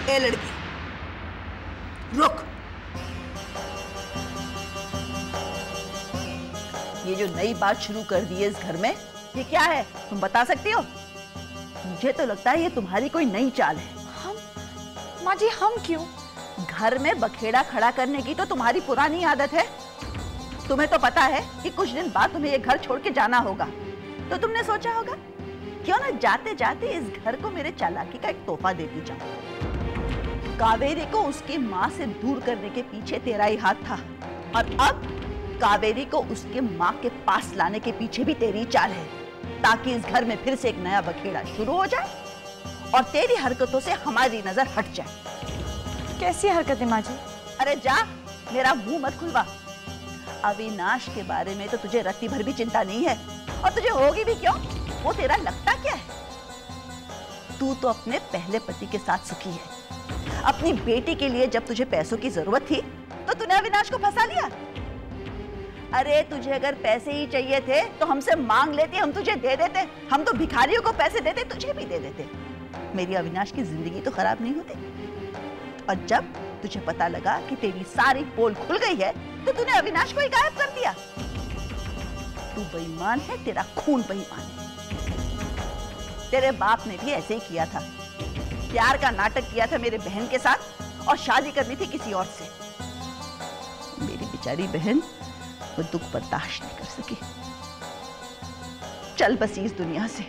ए लड़की, रुक। ये जो नई बात शुरू कर दी है इस घर में, ये क्या है तुम बता सकती हो? मुझे तो लगता है ये तुम्हारी कोई नई चाल है। हम? माँ जी हम क्यों? घर में बखेड़ा खड़ा करने की तो तुम्हारी पुरानी आदत है। तुम्हें तो पता है कि कुछ दिन बाद तुम्हें ये घर छोड़ के जाना होगा, तो तुमने सोचा होगा क्यों ना जाते जाते इस घर को मेरे चालाकी का एक तोहफा देती जाऊं। कावेरी को उसकी माँ से दूर करने के पीछे तेरा ही हाथ था, और अब कावेरी को उसके माँ के पास लाने के पीछे भी तेरी चाल है, ताकि इस घर में फिर से एक नया बखेड़ा शुरू हो जाए और तेरी हरकतों से हमारी नजर हट जाए। कैसी हरकतें माँ जी? अरे जा, मेरा मुंह मत खुलवा। अविनाश के बारे में तो तुझे रत्ती भर भी चिंता नहीं है, और तुझे होगी भी क्यों? वो तेरा लगता क्या है? तू तो अपने पहले पति के साथ सुखी है। अपनी बेटी के लिए जब तुझे पैसों की जरूरत थी तो तूने अविनाश को फंसा लिया। अरे तुझे अगर पैसे ही चाहिए थे तो हमसे मांग लेते, हम तुझे दे देते। हम तो भिखारियों को पैसे देते, तुझे भी दे देते। मेरी अविनाश की जिंदगी तो खराब नहीं होती। और जब तुझे पता लगा कि तेरी सारी पोल खुल गई है तो तूने अविनाश को ही गायब कर दिया। तू बेईमान है, तेरा खून बेईमान है। तेरे बाप ने भी ऐसे ही किया था, प्यार का नाटक किया था मेरे बहन के साथ और शादी करनी थी किसी और से। मेरी बेचारी बहन वो दुख बर्दाश्त नहीं कर सकी। चल बस इस दुनिया से।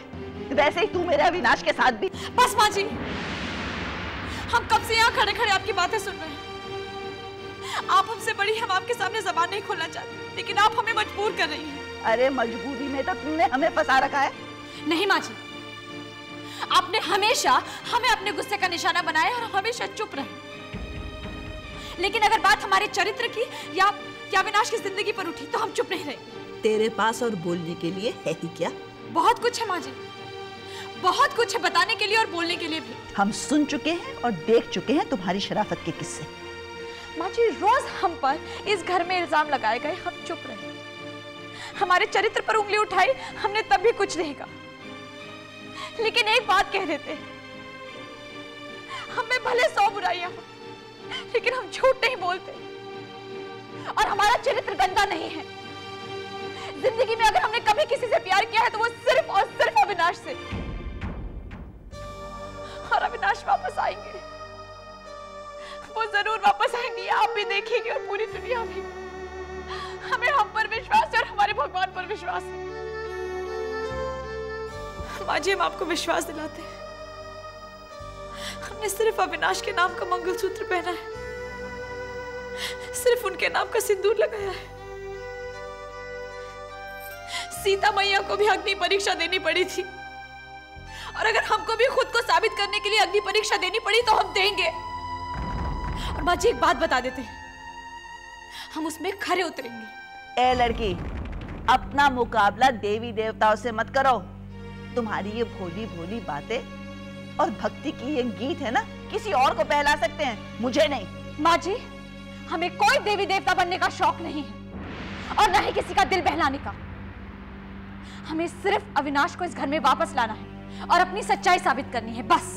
वैसे ही तू मेरे अविनाश के साथ भी। बस माँ जी, हम कब से यहाँ खड़े खड़े आपकी बातें सुन रहे हैं। आप हमसे बड़ी, हम आपके सामने जबान नहीं खोलना चाहते, लेकिन आप हमें मजबूर कर रही हैं। अरे मजबूरी में तो तुमने हमें फंसा रखा है। नहीं माँ जी, आपने हमेशा हमें अपने गुस्से का निशाना बनाया और हमेशा चुप रहे। लेकिन अगर बात हमारे चरित्र की या अविनाश की जिंदगी पर उठी तो हम चुप नहीं रहे। तेरे पास और बोलने के लिए है ही क्या? बहुत कुछ है माँ जी, बहुत कुछ है बताने के लिए और बोलने के लिए भी। हम सुन चुके हैं और देख चुके हैं तुम्हारी शराफत के किस्से। माँ जी, रोज हम पर इस घर में इल्जाम लगाए गए, हम चुप रहे। हमारे चरित्र पर उंगली उठाई, हमने तब भी कुछ नहीं कहा। लेकिन एक बात कह देते, हमें भले 100 बुराइयां हो, लेकिन हम झूठ नहीं बोलते और हमारा चरित्र गंदा नहीं है। जिंदगी में अगर हमने कभी किसी से प्यार किया है तो वो सिर्फ और सिर्फ अविनाश से। और अविनाश वापस आएंगे, वो जरूर वापस आएंगे, आप भी देखिएगा और पूरी दुनिया भी। हमें हम पर विश्वास है और हमारे भगवान पर विश्वास है। माँ जी, हम आपको विश्वास दिलाते हैं, हमने सिर्फ अविनाश के नाम का मंगलसूत्र पहना है, सिर्फ उनके नाम का सिंदूर लगाया है। सीता मैया को भी अग्नि परीक्षा देनी पड़ी थी, और अगर हमको भी खुद को साबित करने के लिए अग्नि परीक्षा देनी पड़ी तो हम देंगे। और माँ जी, एक बात बता देते हैं, हम उसमें खरे उतरेंगे। ए लड़की, अपना मुकाबला देवी देवताओं से मत करो। तुम्हारी ये भोली भोली बातें और भक्ति की ये गीत है ना, किसी और को बहला सकते हैं, मुझे नहीं। माँ जी, हमें कोई देवी देवता बनने का शौक नहीं है और न ही किसी का दिल बहलाने का। हमें सिर्फ अविनाश को इस घर में वापस लाना है और अपनी सच्चाई साबित करनी है, बस।